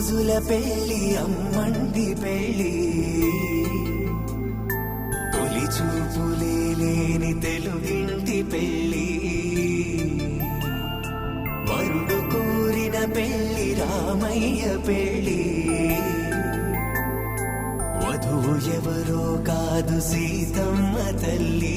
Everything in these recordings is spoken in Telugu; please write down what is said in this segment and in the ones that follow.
రోజుల పెళ్లి అమ్మంది పెళ్లి తొలి చూపులే లేని తెలుగింటి పెళ్లి వరుడు కోరిన పెళ్లి రామయ్య పెళ్లి వధువు ఎవరో కాదు సీతమ్మ తల్లి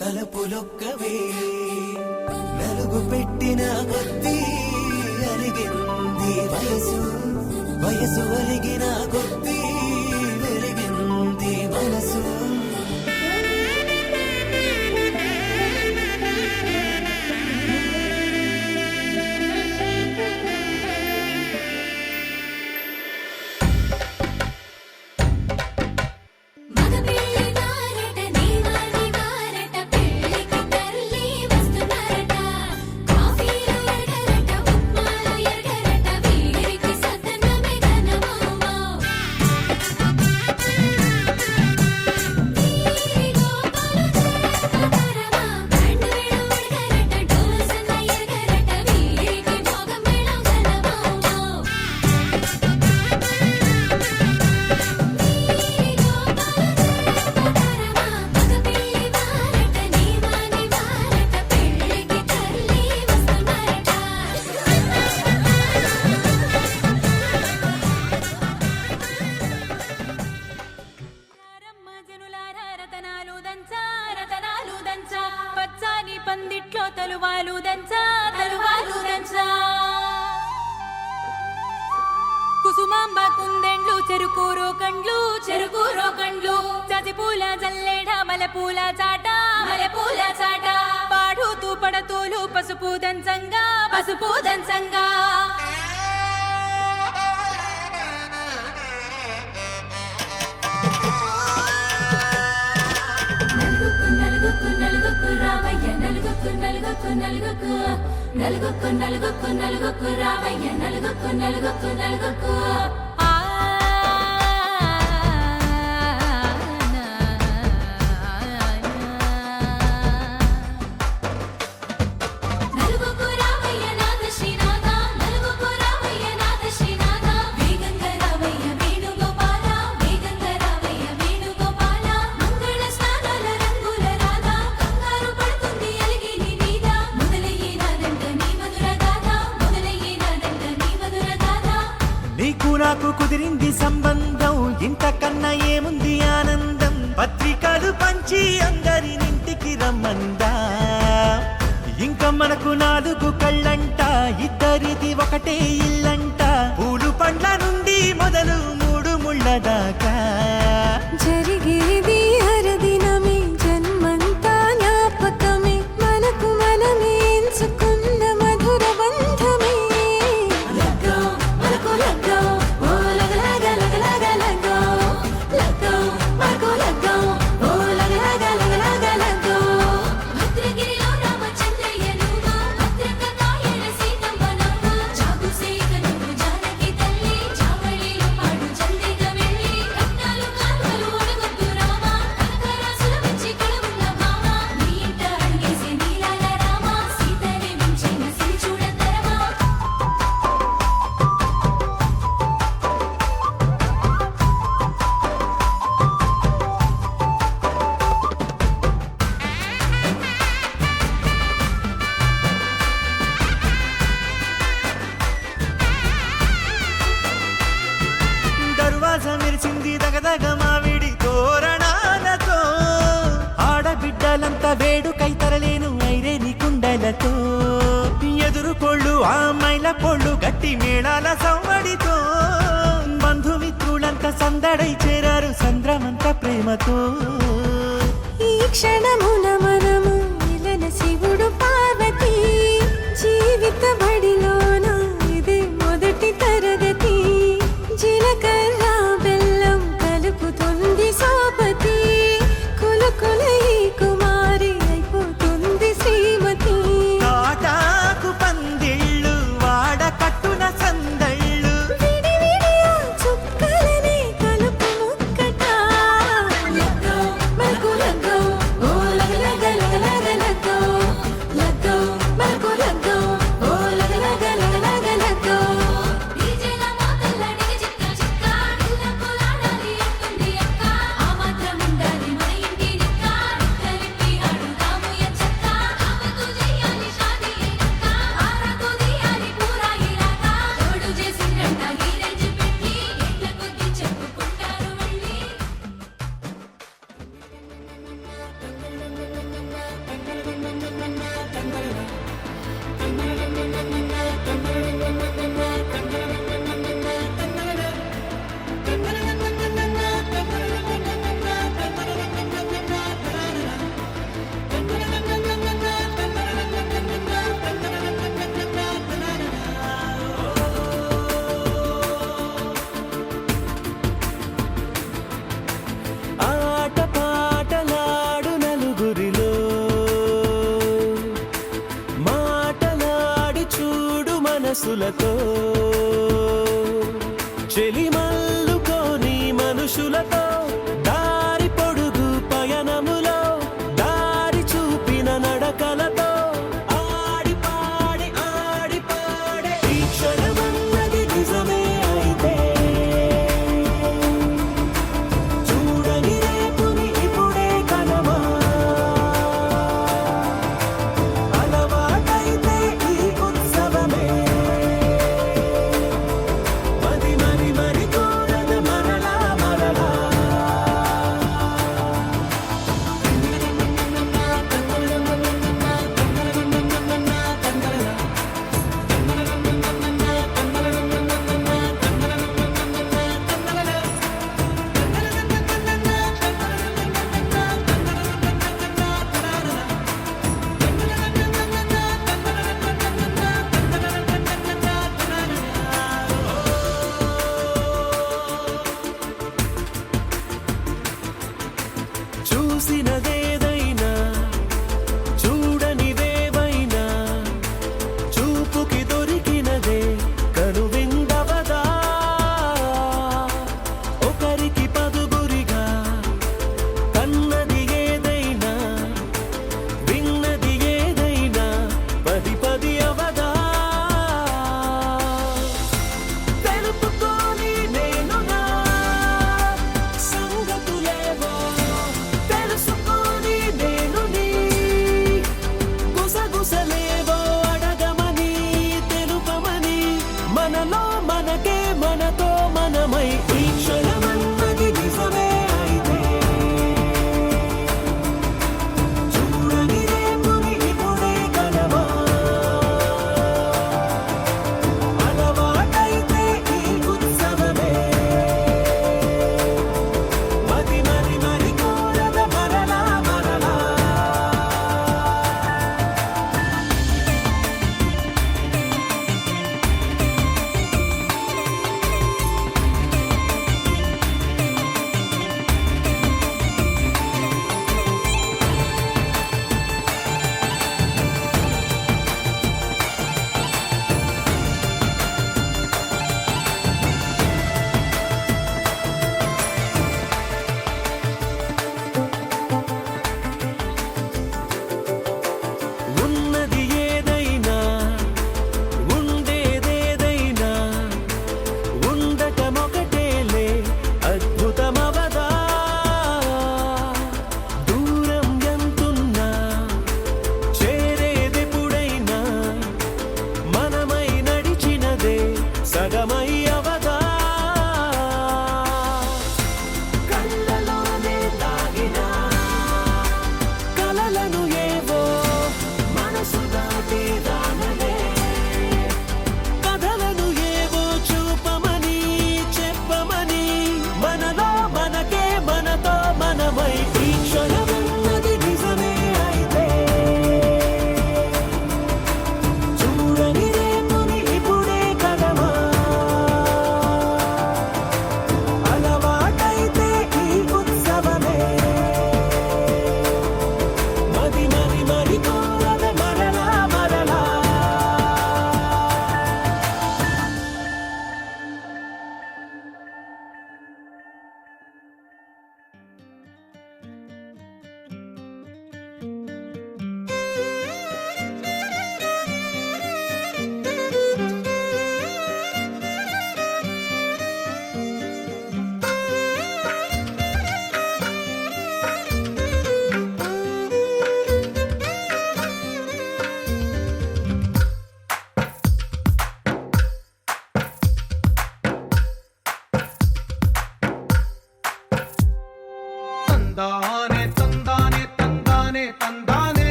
తలపులొక్కవే నలుగు పెట్టిన కొద్దీ అలిగింది వయసు వయసు అలిగిన కొద్దీ వెలిగింది మనసు పందిట్లో తలువాలు దంచా కుసుమాంబ కుందెండ్లు చెరుకూరో కండ్లు చజిపూల జల్లేడ మలపూల చాట పాడుతూ పడతూలు పసుపు దంచంగా నలుగుకు రావయ్య నలుగుకు రావయ్య నలుగుకు నాకు కుదిరింది సంబంధం ఇంతకన్నా ఏముంది ఆనందం పత్రికలు పంచి అందరినింటికి రమ్మందా ఇంకా మనకు 4 కళ్ళంట ఇద్దరిది ఒకటే ఇల్లంట పూలు పండ్ల నుండి మొదలు 3 ముళ్ళ దాకా జరిగేది హరదినమే జన్మంతా జ్ఞాపకమే మనకు మనమే ఎంచుకున్న మధుర బంధమే భద్రగిరిలో రామచంద్రయ్య నువ్వు భద్రంగా కాయల సీతమ్మ నవ్వు జాగు సేకను వేడుకై తరలేను ఐరేని కుండలతో ఎదురుకోళ్ళు ఆ మైల పొళ్ళు గట్టి మేళాల సవ్వడితో బంధుమిత్రులంతా సందడై చేరారు సంద్రమంత ప్రేమతో ఈ క్షణమున మనము ఇలన శివుడు పార్వతి జీవిత బడిలోన ఇదే మొదటి తరగతి జీలకర్ర బెల్లం కలుపుతుంది సోపతి కులుకుల ఈ కుమారి అయిపోతుంది శ్రీమతి తాటాకు పందిళ్ళు వాడ కట్టున సందళ్ళు విడివిడియా చుక్కలనే కలుపు ముక్కట లగ్గో మనకు లగ్గో ఓ లగలగ లగలగ లగ్గో లగ్గో మనకు లగ్గో ఓ లగలగ లగలగ లగ్గో డీజేల మోతల్లడికి చిక్క చిక్క ఇళ్ళకు లాడాలి అంటుంది అక్క ఆ మాత్రం ఉండాలి మన ఇంటి నిక్క నిక్కలిపి అడుగుదాము ఎంచక్క ఆమెకు చెయ్యాలి షాదీ అయినక్క ఆరకు తీయాలి పూరా ఇలాక తోడు చేసిందంట గీరెంజి పెట్టి ఎట్ల కొద్ది చెప్పుకుంటారు వెళ్ళి ఆట పాటలాడు నలుగురిలో మాటలాడి చూడు మనసులతో చెలిమల్లుకోని మనుషులతో దారి పొడుగు పయనములో దారి చూపిన నడకలతో ఆడి పాడే ఈ క్షణమన్నది నిజమే అయితే చూడని రేపుని ఇప్పుడే కనమా అలవాటైతే ఈ ఉత్సవమే మరి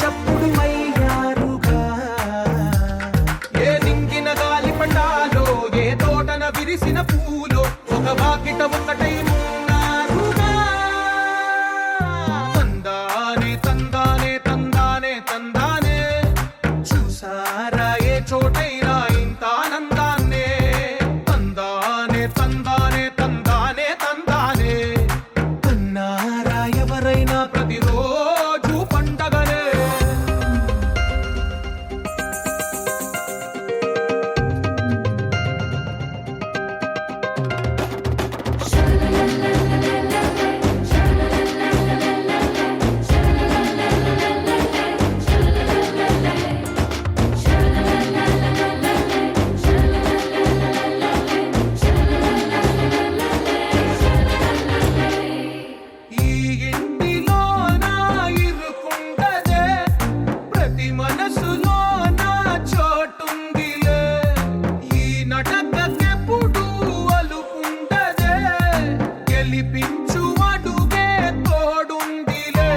చప్పుడు మయ్యారుగా ఏ నింగిన గాలి పండాలో ఏ తోటన విరిసిన పూలో ఒక వాకిట ఒకటై ఉన్నారుగా తందానే తందానే తందానే తందానే చూసారా ఏ చోటైనా ఇంత ఆనందాన్నే తందానే తందానే తందానే తందానే అన్నారా ఎవరైనా ప్రతిరోజు పండగనే ఈ ఇంటిలో నా ఇరుకుండదే ప్రతి మనసులో నా చోటుందిలే ఈ నటకెప్పుడు అలుకుండదే గెలిపించు అడుగే తోడుందిలే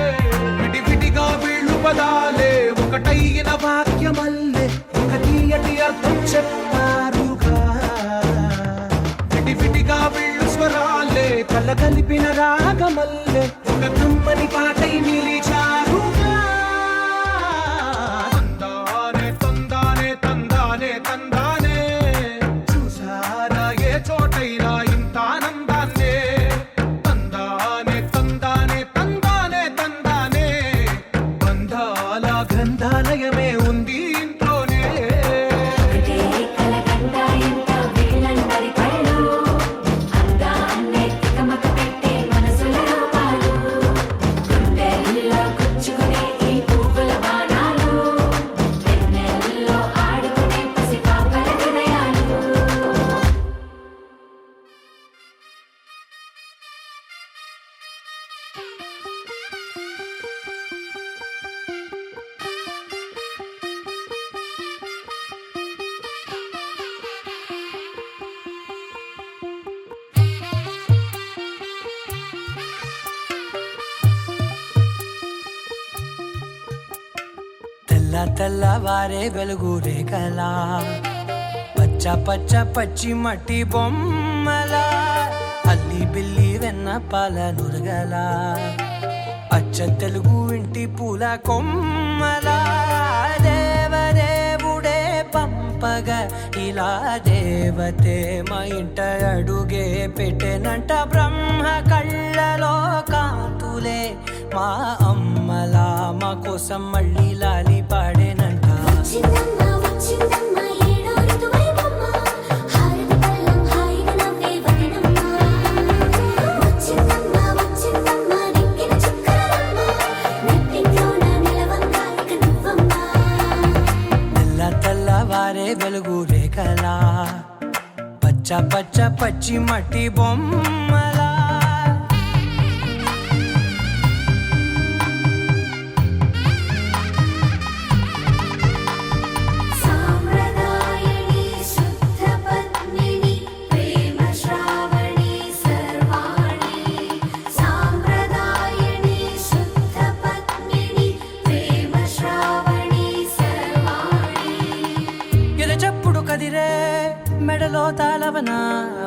విడివిడిగా వీళ్ళు పదాలే ఒకటైన వాక్యమల్లే ఒక తీయటి అర్థం చెప్పారుగా విడివిడిగా వీళ్ళు స్వరాలే కలగలిపిన రాగమల్లే ఒక కమ్మని పాటై నిలిచారుగా తందానే తందానే తందానే తందానే చూసారా ఏ చోటైనా ఇంత ఆనందాన్నే తందానే తందానే తందానే తందానే బంధాల గ్రంథాలయమే ఉంది ఇంట్లోనే ఒకటే కలగంట ఇంత వీళ్ళందరి కళ్ళు అందాన్నే తికమక పెట్టే మనసుల రూపాలు గుండెల్లో గుచ్చుకునే ఈ పువ్వుల బాణాలు వెన్నెల్లో ఆడుకునే పసిపాపల హృదయాలు తెల్ల తెల్లవారే వెలుగు రేఖలా పచ్చ పచ్చ పచ్చి మట్టి బొమ్మలా అల్లి బిల్లి వెన్న పాల నురగలా అచ్చ తెలుగు ఇంటి పూల కొమ్మలా దేవదేవుడే పంపగా ఇలా దేవతే మా ఇంట అడుగే పెట్టెనంట బ్రహ్మ కళ్ళలో కాంతులే మా అమ్మలా మా కోసం మళ్ళీ లాలి పాడేనంట వచ్చిందమ్మ ఏడో ఋతువైవమ్మ హారతి పళ్ళం హాయిగా నవ్వే వదనమ్మ వచ్చిందమ్మ నిక్కిన చుక్కలమ్మ నెట్టింట్లోన నిలవంగా ఇక నువ్వమ్మ తెల్ల తెల్లవారే వెలుగు రేఖలా పచ్చ పచ్చ పచ్చి మట్టి బొమ్మలా సాంప్రదాయని శుద్ధ పద్మిని ప్రేమ శ్రావణి సర్వాణి సాంప్రదాయని శుద్ధ పద్మిని ప్రేమ శ్రావణి సర్వాణి ఎరచప్పుడు కదిరే మెడలో తాళవన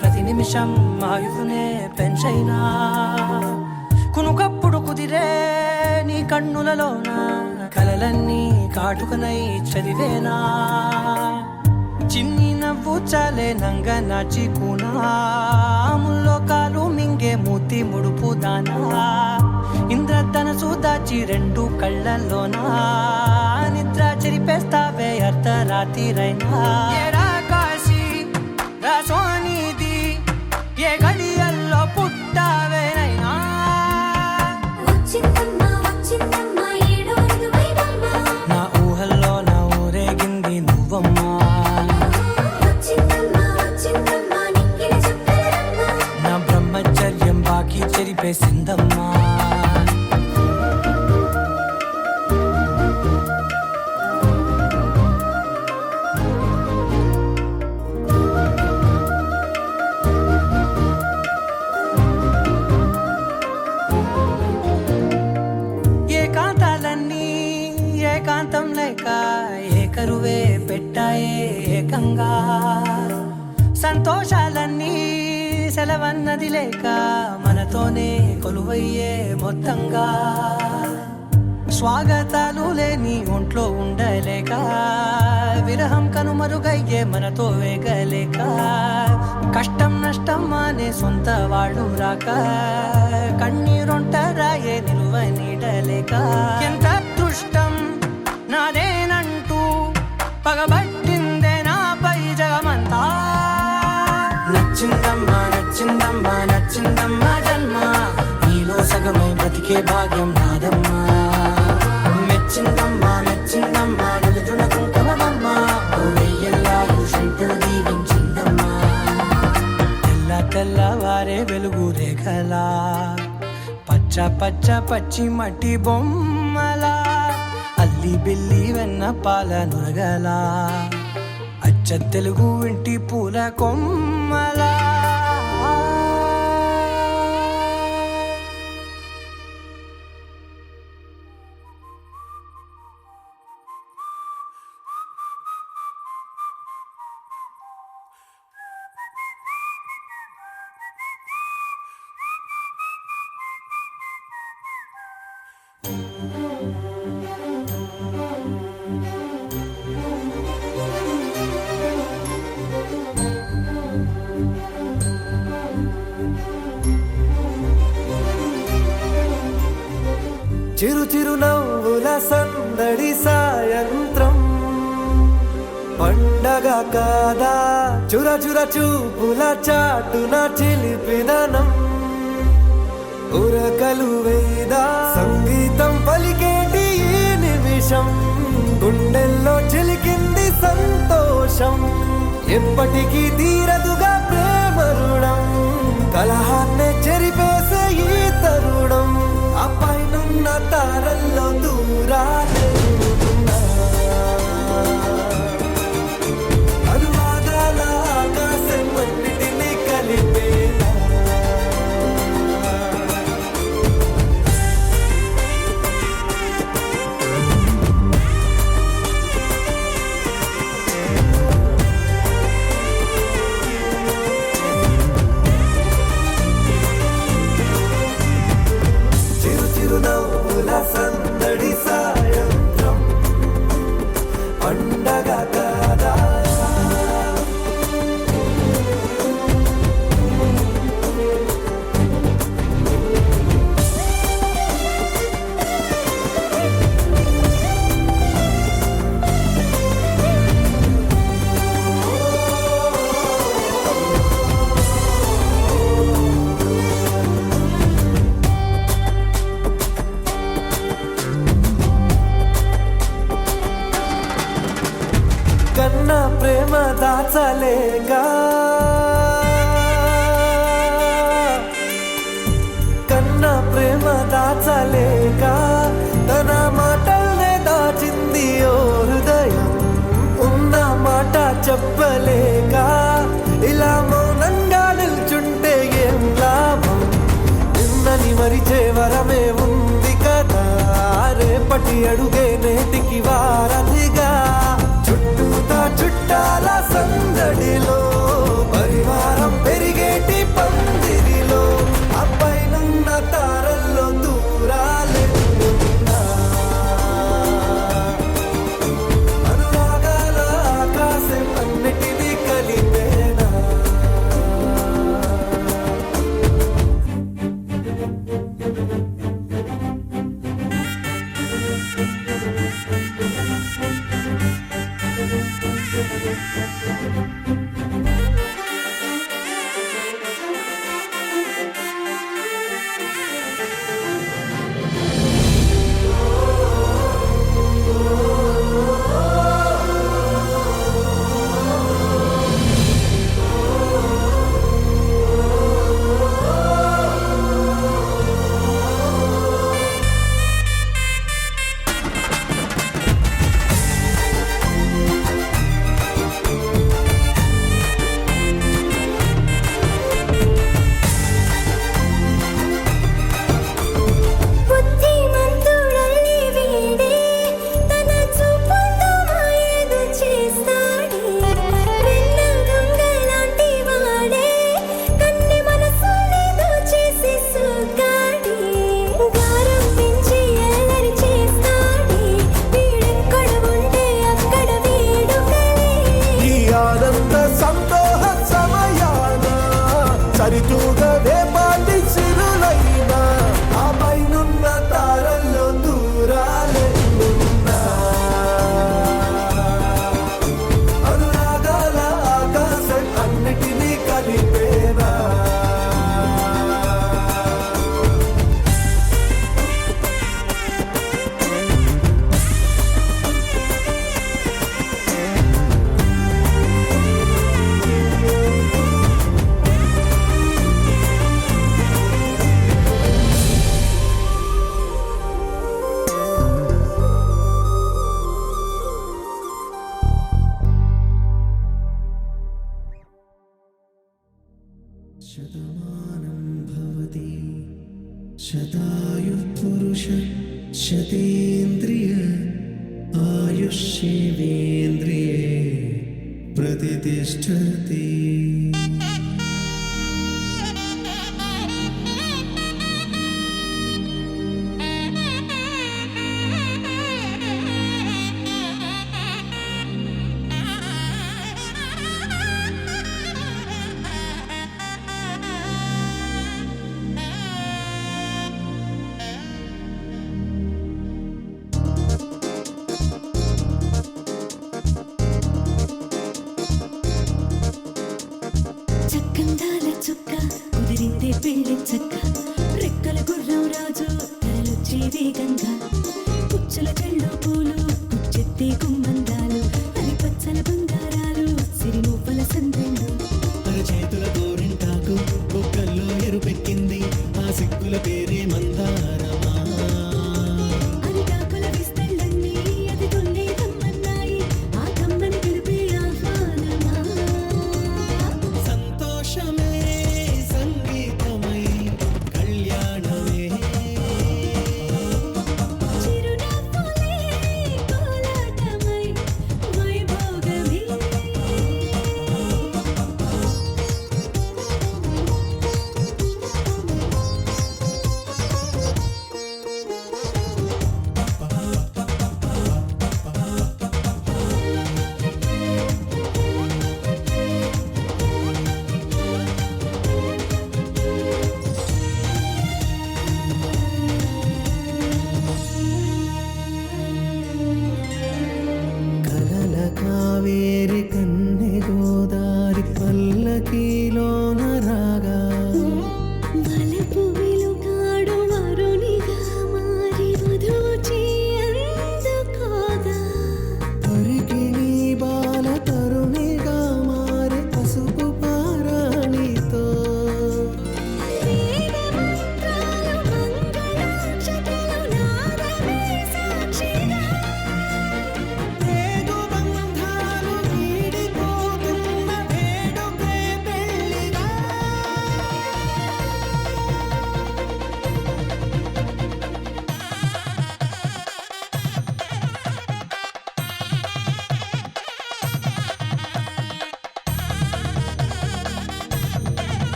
ప్రతి నిమిషం ఆయువునే పెంచైనా కునుకప్పుడు కుదిరే నీ కన్నులలోన కలలన్నీ కాటుకనై చదివేనా చిన్ని నవ్వు చాలే నంగ నాచి కూనాముల్లో కాలు మింగే మూతి ముడుపు దానా ఇంద్రధనసు దాచి రెండు కళ్ళల్లోనా నిద్ర చెరిపేస్తావే అర్ధరాత్రిరైనా ఏరా కాశీ రా సోనిది ఏ గడియల్లో పుట్టావేనైనా వచ్చిందమ్మ ఏడో ఋతువైవమ్మ నా ఊహల్లో నా ఊరేగింది నువ్వమ్మా వచ్చిందమ్మ నిక్కిన చుక్కలమ్మ నా బ్రహ్మచర్యం బాకీ చెరిపేసిందమ్మా ఏకాంతం లేక ఏకరువే పెట్టాయే ఏకంగా సంతోషాలన్నీ సెలవన్నది లేక మనతోనే కొలువయ్యే మొత్తంగా స్వాగతాలు లేని ఒంట్లో ఉండలేక విరహం కనుమరుగయ్యే మనతో వేగలేక కష్టం నష్టం అనే సొంత వాడు రాక కన్నీరొంటరాయే నిలువ నీడలేక ఎంత అదృష్టం నాదేనంటూ పగబట్టిందే నాపై జగమంతా నచ్చిందమ్మా నచ్చిందమ్మా నచ్చిందమ్మా జన్మ నీలో సగమై బ్రతికే భాగ్యం నాదమ్మా మెచ్చిందమ్మా మెచ్చిందమ్మా నిలుచున కుంకుమమ్మా వెయ్యల్లా యూషంటూ దీవించిందమ్మా తెల్ల తెల్లవారే వెలుగు రేఖలా పచ్చ పచ్చ పచ్చి మట్టి బొమ్మలా అల్లి బిల్లి వెన్న పాల నురగలా అచ్చ తెలుగు ఇంటి పూల కొమ్మలా చిరు చిరు నవ్వుల సందడి సాయంత్రం పండగ కాదా చుర చుర చూపుల చాటున చిలిపిదనం ఉరకలు వేదా సంగీతం పలికేటి ఈ నిమిషం గుండెల్లో చిలికింది సంతోషం ఎప్పటికీ తీరదుగా ప్రేమ రుణం కలహాన్నే చెరిపేసే ఈ తరుణం ఆ పైనున్న తారల్లో దూరాలే ఉన్నా. అనువాదాల ఆకాశం అన్నిటినీ కలిపేనా చిరు చిరు నవ్వుల సందడి సాయంత్రం పండగ కాదా కన్నా ప్రేమ దాచలేక కన్నా ప్రేమ దాచలేక తన మాటల్నే దాచింది ఓ హృదయం ఉన్న మాట చెప్పలేక ఇలా మౌనంగా నిల్చుంటే ఏం లాభం నిన్నని మరిచే వరమే ఉంది కదా రేపటి అడుగే నేటికి వారధిగా చుట్టూతా చుట్టాల సందడిలో పరివారం పెరిగేటి పందిరిలో అబ్బాయినున్న తారల్లో దూరాలే ఉన్నా. అనురాగాల ఆకాశం అన్నిటినీ కలిపేనా मनुष्येन्द्रिये प्रतिष्ठति చక్కందాల చుక్క కుదిరిందే పెళ్లి చక్క రెక్కల గుర్రం రాజు తరలొచ్చే వేగంగా పుచ్చల చెళ్ళు పూలు పుచ్చెత్తే గుమ్మందాలు అది పచ్చల బంగారాలు సిరిమూపల సందెళ్ళు చేతుల గోరింటాకు బొక్కల్లో ఎరుపెక్కింది ఆ సిగ్గుల పేరే మందారమా అరిటాకుల విస్తళ్ళన్నీ అది తొల్లి తమ్మన్నాయి ఆ తమ్మని పిలిపే ఆహ్వానమా సంతోషమే సంగీతమై కళ్యాణమే చిరునవ్వులే కోలాటమై వైభోగమే కలల కావేరి కన్నె గోదారి పల్లకీలోన రాగా వలపు వెలుగాడు వరునిగా మారి వధూచి అందుకోగా తొరికి నీ బాల తరుణిగా మారే పసుపు పారాణితో వేద మంత్రాలు మంగళాక్షతలు నాదమే సాక్షిగా రేగు బంధాలు వీడిపోతున్న వేడుకే పెళ్లిగా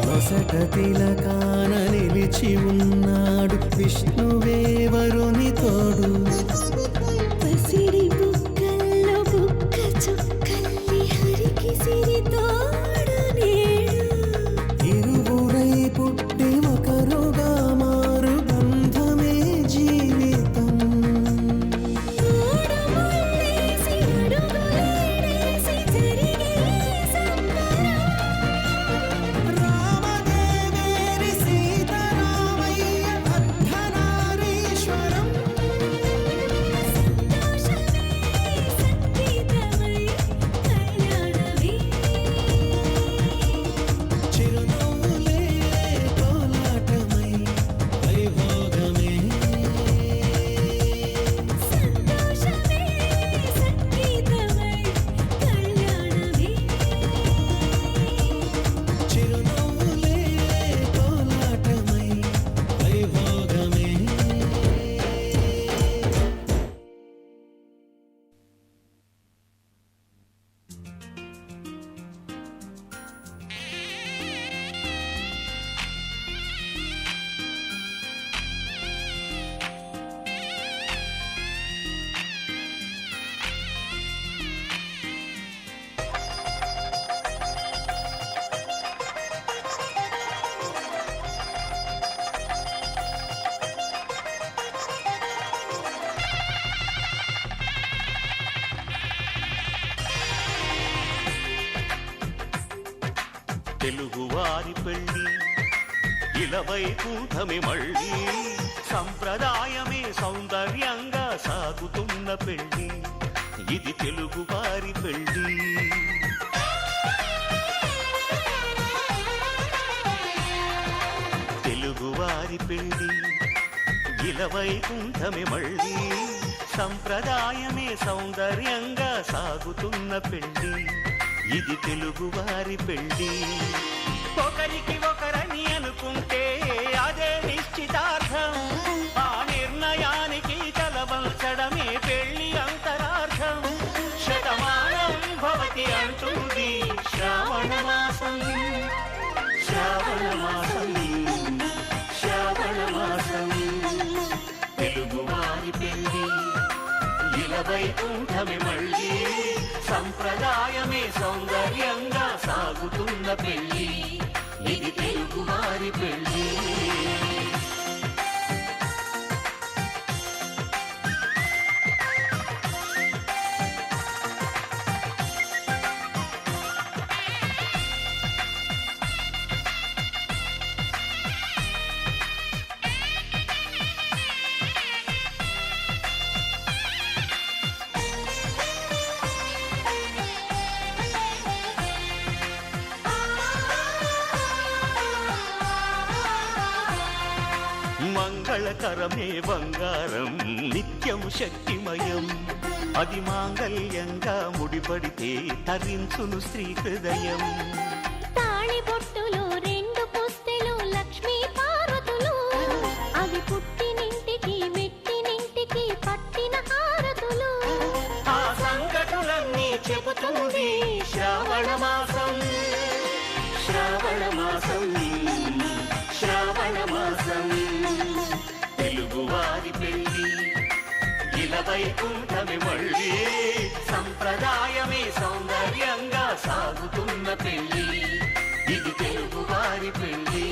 నొసట తిలకాన నిలిచి ఉన్నాడు విష్ణువే వరుని తోడు పసిడి బుక్కల్లో బుక్క చుక్కల్లి హరికి సిరి తోడు నేడు ఇరువురై పుట్టి ఒకరుగా మారు బంధమే జీవితం మూడు ముళ్ళేసి అడుగులేసి జరిగే సంబరం రామదేవేరి సీతారామయ్య అర్ధనారీశ్వరం సంతోషమే సంగీతమై కళ్యాణమే చిరునవ్వులే కోలాటమై వైభోగమే సంతోషమే సంగీతమై కళ్యాణమే చిరునవ్వులే కోలాటమై వైభోగమే తెలుగువారి పెళ్ళి ఇలవై కూటమి మళ్ళీ సంప్రదాయమే సౌందర్యంగా సాగుతున్న పెళ్ళి ఇది తెలుగువారి పెళ్ళి తెలుగువారి పెళ్ళి ఇలవై కూటమి మళ్ళీ సంప్రదాయమే సౌందర్యంగా సాగుతున్న పెళ్లి ఇది తెలుగువారి పెళ్లి ఒకరికి ఒకరని అనుకుంటే అదే నిశ్చితార్థం ఆ నిర్ణయానికి తలవంచడమే పెళ్లి అంతరార్థం శతమానం భవతి అంటుంది శ్రావణ మాసం శ్రావణ మాసం శ్రావణ మాసం తెలుగువారి పెళ్లి ఇలవైకుంఠమే మళ్ళీ సంప్రదాయమే సౌందర్యంగా సాగుతున్న పెళ్లి ఇది తెలుగువారి పెళ్లి మంగళకరమే బంగారం నిత్యం శక్తిమయం అది మాంగళ్యంగా ముడిపడితే తరించును స్త్రీ హృదయం తాళిబొట్టులో రెండు పుస్తెలు లక్ష్మీ పార్వతులు అవి పుట్టినింటికి మెట్టినింటికి పట్టిన హారతులు ఆ సంగతులన్నీ చెబుతుంది శ్రావణ మాసం శ్రావణ మాసం శ్రావణ మాసం తెలుగువారి పెళ్లి ఇలవైకుంఠమే మళ్ళీ సంప్రదాయమే సౌందర్యంగా సాగుతున్న పెళ్లి ఇది తెలుగువారి పెళ్లి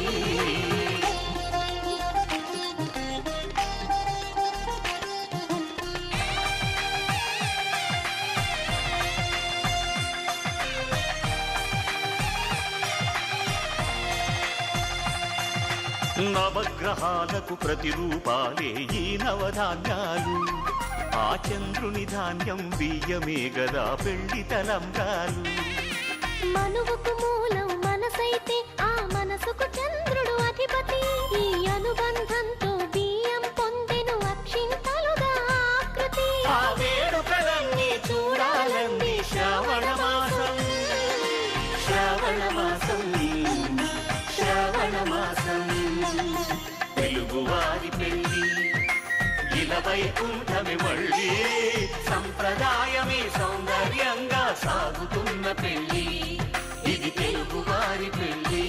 నవగ్రహాలకు ప్రతిరూపాలే ఈ నవధాన్యాలు ఆ చంద్రుని ధాన్యం బియ్యమే గదా పెళ్లి తలంబ్రాలు మనువుకు మూలం మనసైతే ఆ మనసుకు చంద్రుడు అధిపతి ఈ అనుబంధంతో బియ్యం పొందెను అక్షింతలుగా ఆకృతి ఆ వేడుకలన్నీ చూడాలండి శ్రావణ మాసం శ్రావణ మాసం శ్రావణ మాసం తెలుగువారి పెళ్లి ఇలవైకుంఠమే మళ్ళీ సంప్రదాయమే సౌందర్యంగా సాగుతున్న పెళ్లి ఇది తెలుగువారి పెళ్లి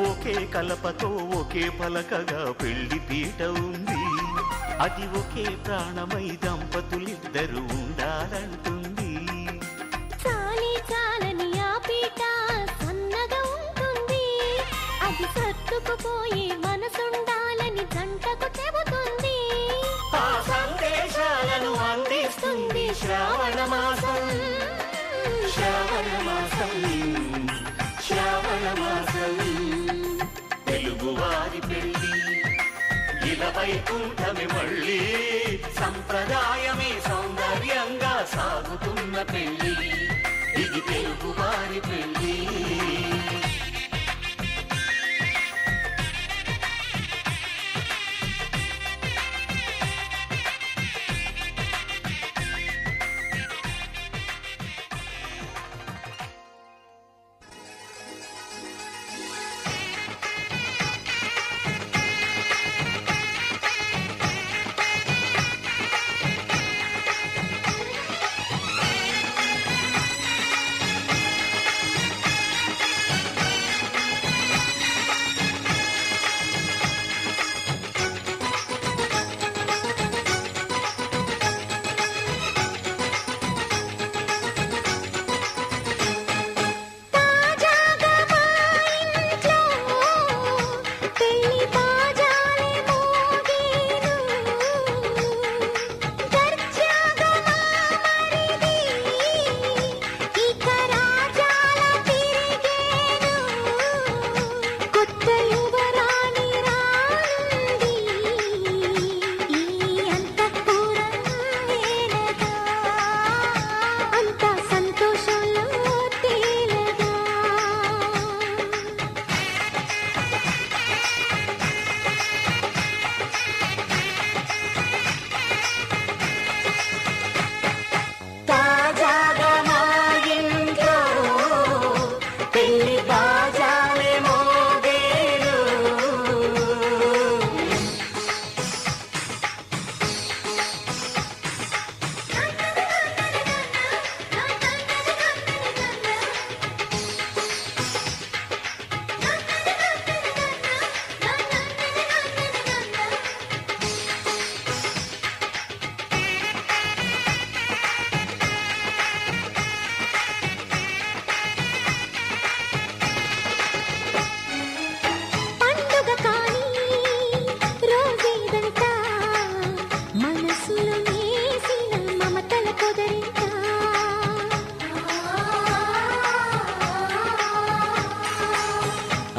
ఒకే కలపతో ఒకే పలకగా పెళ్లి పీట ఉంది అది ఒకే ప్రాణమై దంపతులిద్దరు ఉండాలంటుంది చాలి చాలని ఆ పీట సన్నగా ఉంటుంది అది సర్దుకుపోయే మనసుండాలని జంటకు చెబుతుంది ఆ సందేశాలను అందిస్తుంది శ్రావణ మాసం శ్రావణ మాసం శ్రావణ మాసం తెలుగువారి పెళ్లి ఇలవైకుంఠమే మళ్ళీ సంప్రదాయమే సౌందర్యంగా సాగుతున్న పెళ్లి ఇది తెలుగువారి పెళ్లి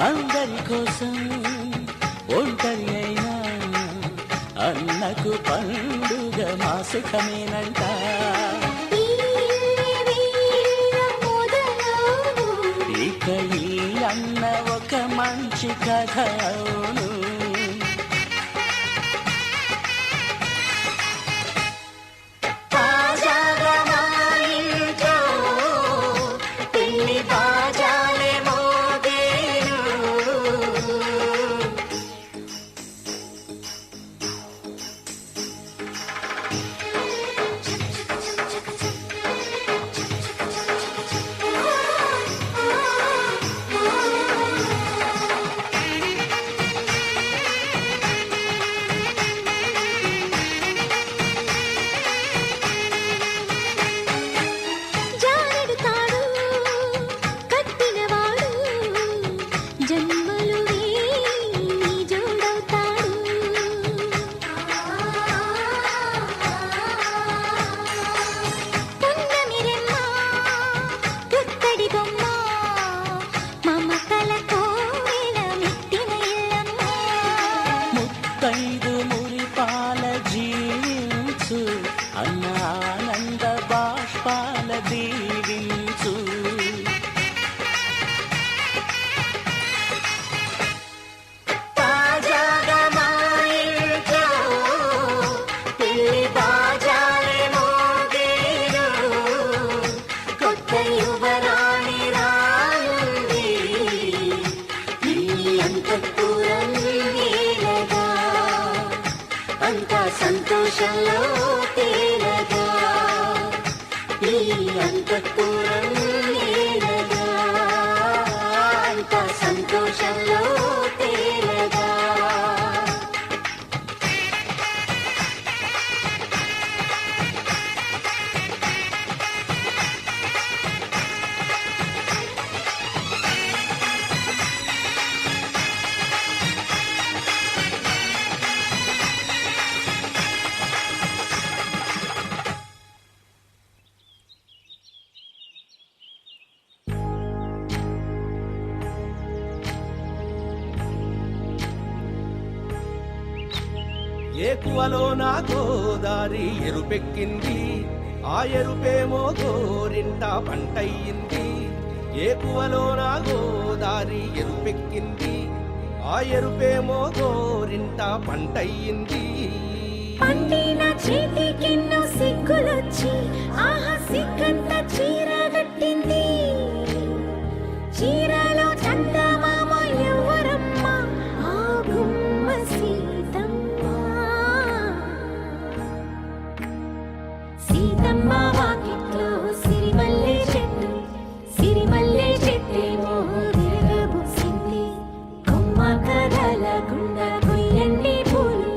అందరి కోసం ఒంటరి అయినా అన్నకు పండుగ మా సుఖమేనంట. ఇక ఈ అన్న ఒక మంచి కథ అవును. తాజాగా మా ఇంట్లో పెళ్లి బాజాలే మోగేను. జారెడు తాడు కట్టినవాడు జన్మలు నీ జోడవుతాడు. పున్నమిరెమ్మ పుత్తడి బొమ్మ మమతల కోవెల మెట్టిన ఇల్లమ్మ. ముత్తైదు మురిపాల జీవించు అన్న ఆనంద బాష్పాల దీవించు. తాజాగా మా ఇంట్లో పెళ్లి బాజాలే మోగేను. కొత్త యువరాణి రానుంది ఈ అంతఃపురం నేలగా. అంతా సంతోషంలో తేలగా ఈ అంతఃపురం నేలగా. అంతా సంతోషంలో తేలగా. ఏకువలో నా గోదారి ఎరుపెక్కింది, ఆ ఎరుపేమో గోరింట పంటయ్యింది. ఏకువలో నా గోదారి ఎరుపెక్కింది, ఆ ఎరుపేమో గోరింట పంటయ్యింది. పండిన చేతికెన్నో సిగ్గులొచ్చి ఆహా సిగ్గంత చీర కట్టింది. చీరలో చందమామ ఎవరమ్మ ఆ గుమ్మ సీతమ్మ. సీతమ్మ వాకిట్లో సిరిమల్లె చెట్టు, సిరిమల్లె చెట్టేమో విరగబూసింది. కొమ్మ కదలకుండా కొయ్యండి పూలు,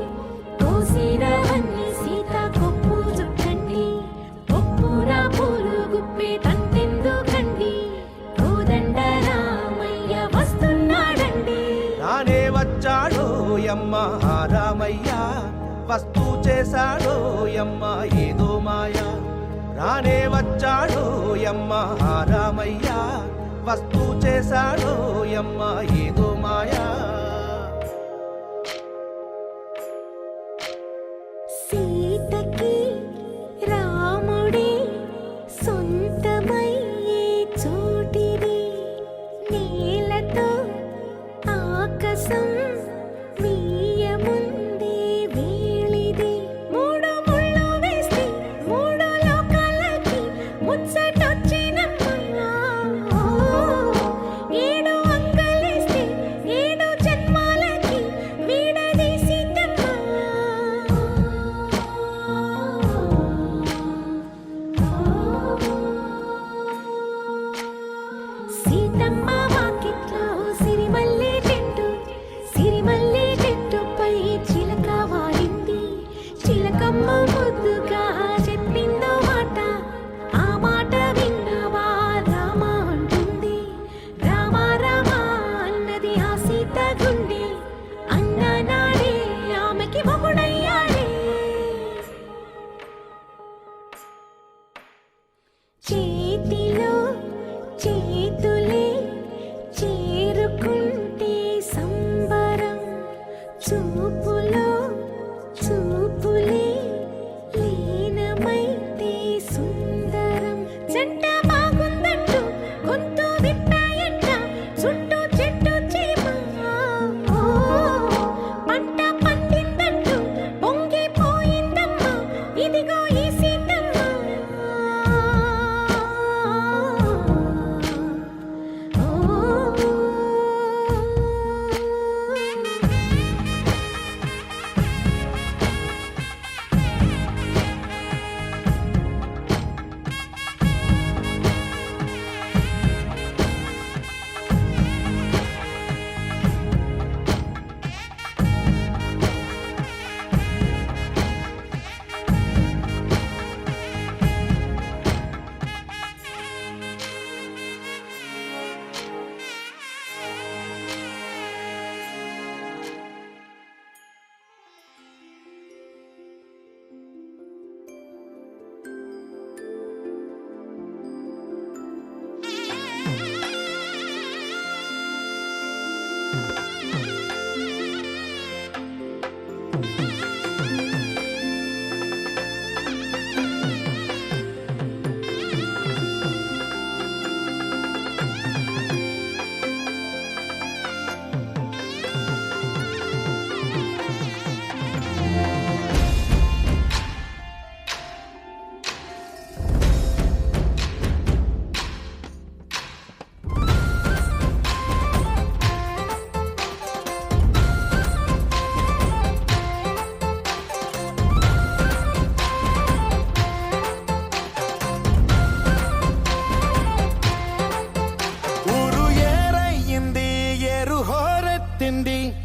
కోసిరవన్నీ సీత కొప్పు చుట్టండి. ఒప్పున పూలు గుప్పే తంతెందుకండి, కోదండ రామయ్య వస్తున్నాడండి. రానే వచ్చాడో యమ్మ ఆ రామయ్య, వస్తూ చేశాడో యమ్మ ఏదో మాయ. రానే వచ్చాడో యమ్మ ఆ రామయ్య, వస్తూ చేశాడో యమ్మ ఏదో మాయా. సీతకి రాముడే సొంతమయ్యే చోటిది. నేలతో ఆకాశం మీయముందే వేళిది. మూడు ముళ్ళు వేస్తే మూడు లోకాలకి ముచ్చటొచ్చినమ్మా. ఏడు అంగలేస్తే ఏడు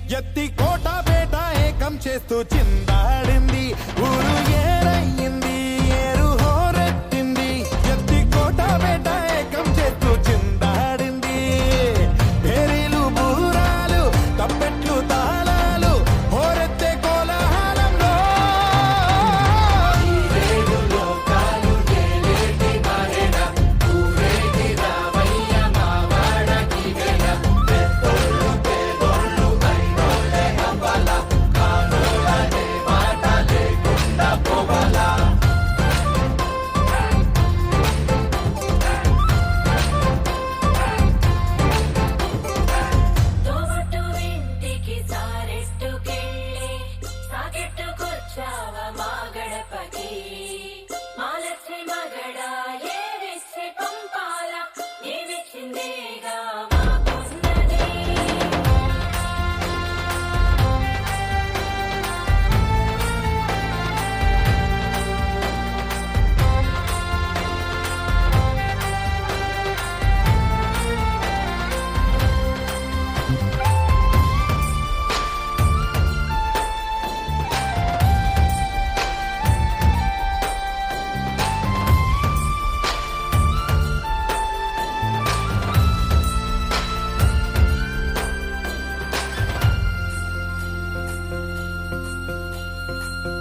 ఎత్తి కోట బేట ఏకం చేస్తూ చిందాడింది ఊరు ఏరయ్యింది ఏరు హోరెత్తింది ఎత్తి కోట బేట ఏకం చేస్తూ చిందాడింది పేరీలు బూరాలు తప్పెట్లు తాళాలు హోరెత్తే కోలాహలంలో తోబట్టు ఇంటికి సారెట్టుకెళ్ళి సాకెట్టుకొచ్చావ మా గడపకి మా లక్ష్మి మగడ ఏవిచ్చి పంపాల నీవిచ్చిందేగా మాకున్నది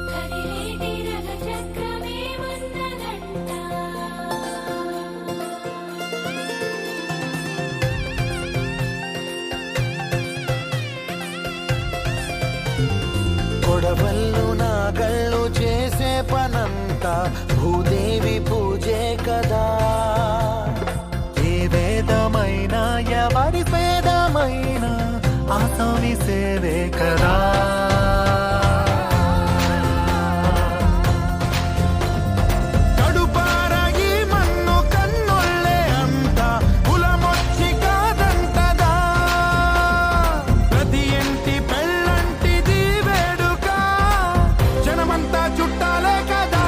కదిలేటి రథ చక్రమేమన్నదంట కొడవళ్ళు నాగళ్ళు చేసే పనంతా భూదేవి పూజే కదా ఏ వేదమైనా ఎవరి వేదమైనా ఆసామి సేవే కదా కడుపారగి మన్ను కన్నుళ్ళే అంత కులమొచ్చి కాదంటదా ప్రతి ఇంటి పెళ్ళంటిది వేడుక జనమంతా చుట్టాలే కదా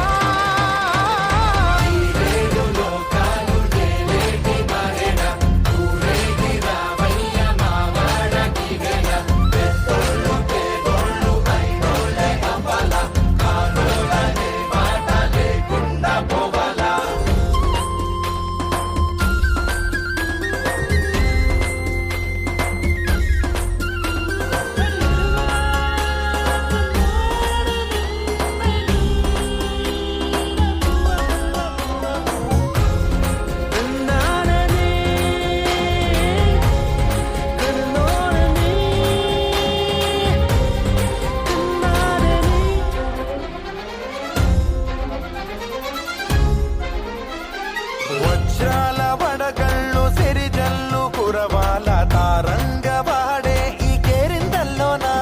వజ్రాల వడగళ్ళు సిరిజల్లు కురవాల తారంగ వాడే ఈ కేరింతల్లోనా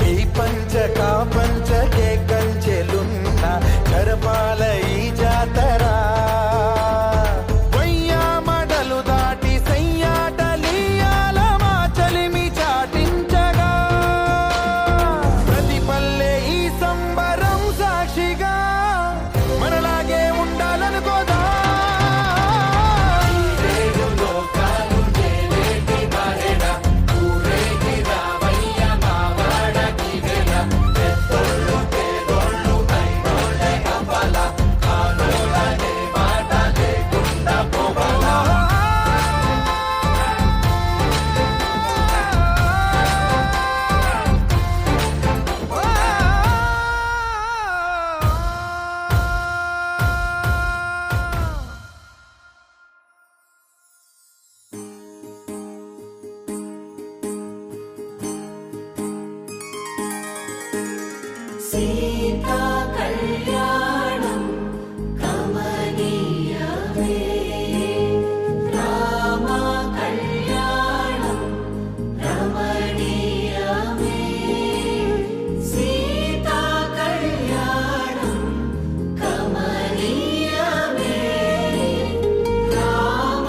ఈ పంచక పంచకే కంచెలున్న జరపాల ఈ జాతర వయ్యామడలు దాటి సయ్యాటలీయాల మా చలిమి చాటించగా ప్రతి పల్లె ఈ సంబరం సాక్షిగా మనలాగే ఉండాలనుకోదా సీతా కళ్యాణం కమనీయమే రామ కళ్యాణం రమణీయమే సీతా కళ్యాణం కమనీయమే రామ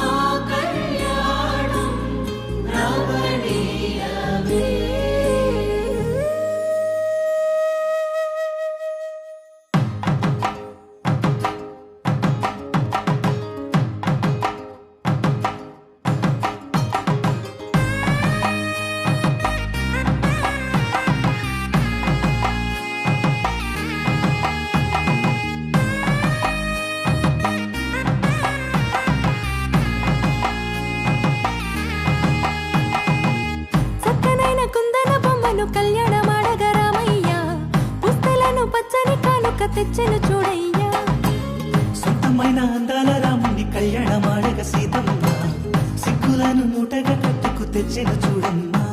కళ్యాణం రమణీయమే నన్ను మూటగా కట్టుకు తెచ్చిన చూడమ్మా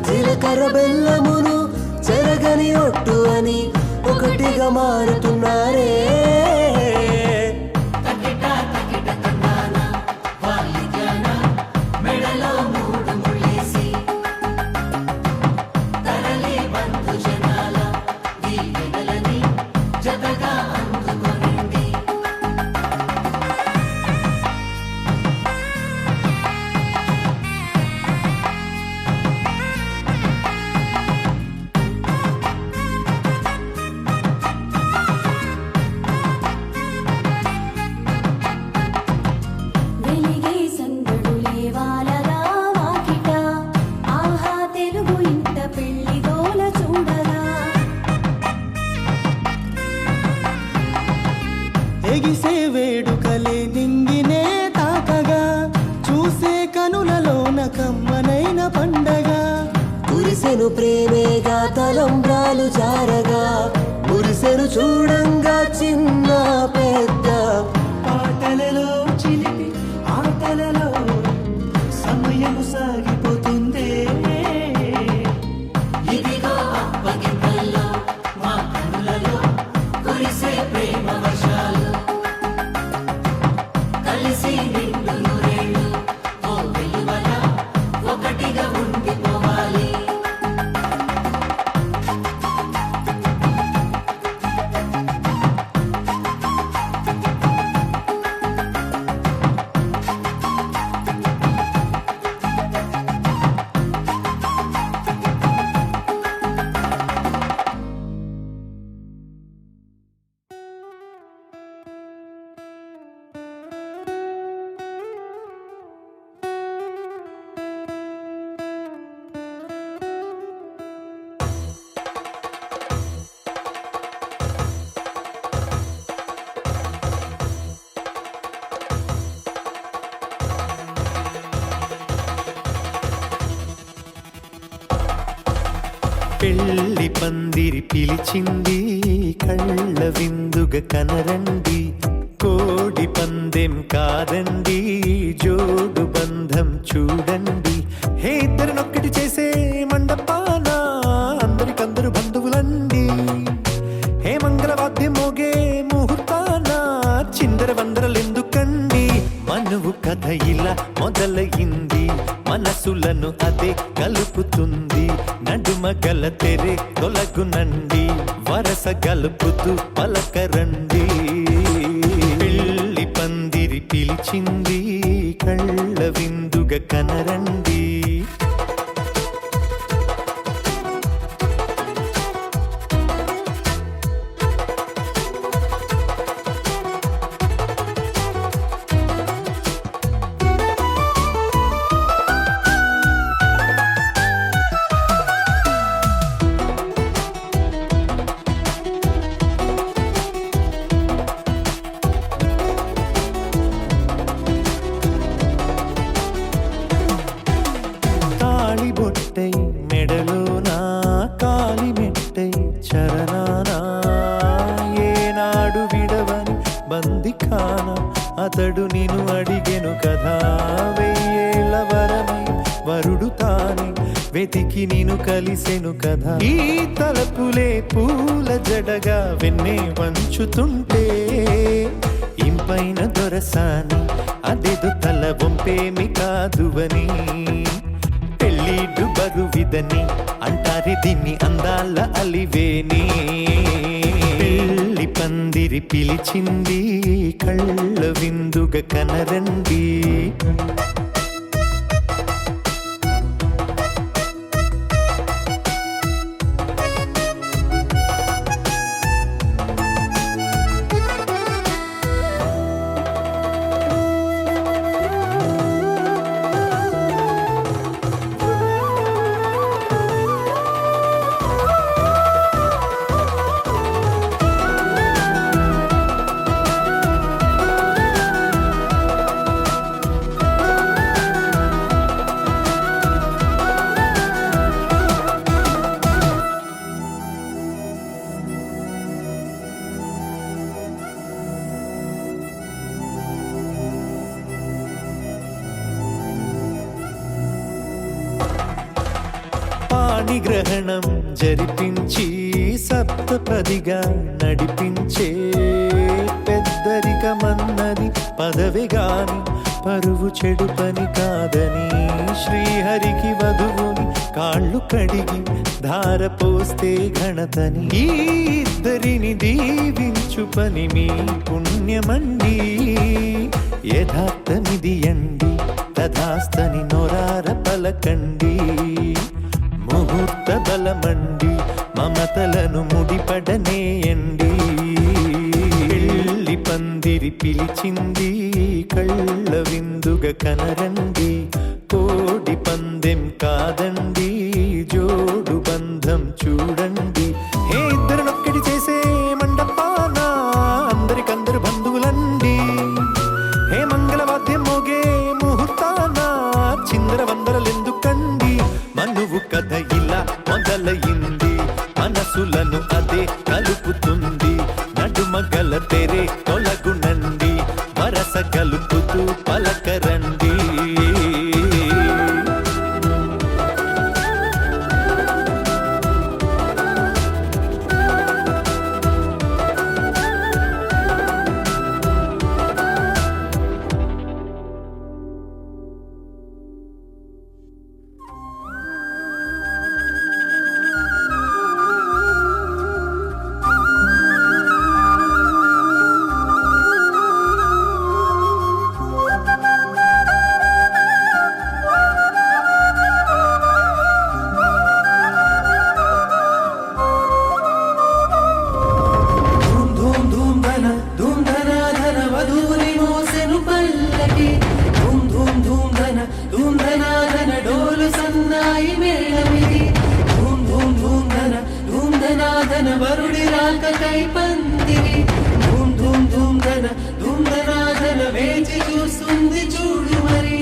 జీలకర్ర బెల్లమును చెరగని ఒట్టు అని ఒకటిగా మారుతున్నారే వెలిగే సందడులే వాలగా వాకిట ఆహా తెలుగు ఇంట పెళ్లి గోల చూడగా ఎగిసే వేడుకలే నింగినే తాకగా చూసే కనులలోన కమ్మనైన పండగ కురిసెను ప్రేమేగా తలంబ్రాలు జారగా మురిసెను చూడంగా చిన్న పెద్ద పాటలలో చిలిపి ఆటలలో సమయము సాగిపోతుందే ఇదిగో అప్పగింతల్లో మా కనులలో కురిసే ప్రేమ వర్షాలు కలిసి నిండు నూరేళ్ళు ఓ వెలువల ఒకటిగా ఉండిపోవాలి పెళ్లి పందిరి పిలిచింది కళ్ళ విందుగ కనరండి కోడి పందెం కాదండి జోడు బంధం చూడండి హే ఇద్దరినొక్కటి చేసే మండపాన అందరికందరు బంధువులండి హే మంగళవాద్యం మోగే ముహూర్తాన చిందర వందరలెందుకండి మనువు కథ ఇలా మొదలయింది మనసులను అదే కలుపుతుంది నడుమ గల తెరే తొలగునండి వరస గలుపుతూ పలకరండి పెళ్లి పందిరి పిలిచింది కళ్ళ విందుగ కనరండి తాళిబొట్టై మెడలోనా కాలిమెట్టై చరణానా ఏనాడు విడవని బందిఖాన అతడు నిన్ను అడిగెను కదా వెయ్యేళ్ళ వరమై వరుడు తానే వెతికి నిన్ను కలిసెను కదా ఈ తలపులే పూల జడగా వెన్నే వంచుతుంటే ఇంపైన దొరసాని అదేదో తల వంపేమి కాదువని పెళ్ళిడు బరువిదని అంటారే దీన్ని అందాల అలివేని పెళ్లి పందిరి పిలిచింది కళ్ళ విందుగ కనరండి పాణిగ్రహణం జరిపించి సప్తపదిగా నడిపించే పెద్దరికమన్నది పదవి గాని పరువు చెడు పని కాదని శ్రీహరికి వధువుని కాళ్ళు కడిగి ధార పోస్తే ఘనతని ఈ ఇద్దరిని దీవించు పని మీ పుణ్యమండి యథార్థమిది అండి తథాస్తని నొరార పలకండి ముహూర్త బలమండి మమతలను ముడిపడనేయండి పెళ్లి పందిరి పిలిచింది కళ్ళ విందుగా కనరండి కోడి పందెం కాదండి జోడు బంధం చూడండి హే ఇద్దరినొక్కటి చేసే మండపాన అందరికందరు బంధువులండి హే మంగళవాద్యం మోగే ముహూర్తాన చిందర వందరలెందుకండి మనువు కథ ఇలా మొదలయింది మనసులను అదే కలుపుతుంది నడుమగల తెరే తొలగునండి వరస కలుపుతూ పలకరండి వరుడి రాకకై పందిరి ధూమ్ ధూమ్ ధూమ్ ధన ధూమ్ ధనాధన వేచి చూస్తుంది చూడు మరి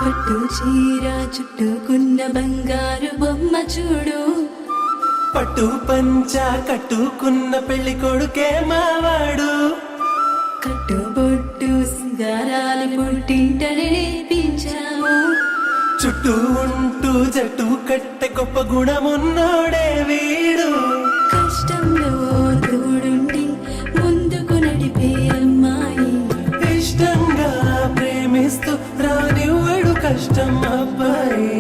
పట్టు చీర చుట్టుకున్న బంగారు బొమ్మ చూడు పట్టు పంచ కట్టుకున్న పెళ్లి కొడుకే మావాడు కట్టుబొట్టు సింగారాలు పుట్టింటని నేర్పించాము చుట్టూ ఉంటూ జట్టు కట్టె గొప్ప గుణమున్నోడే వీడు కష్టంలో తోడుండి ముందుకు నడిపే అమ్మాయి ఇష్టంగా ప్రేమిస్తూ రానివ్వడు కష్టం అబ్బాయి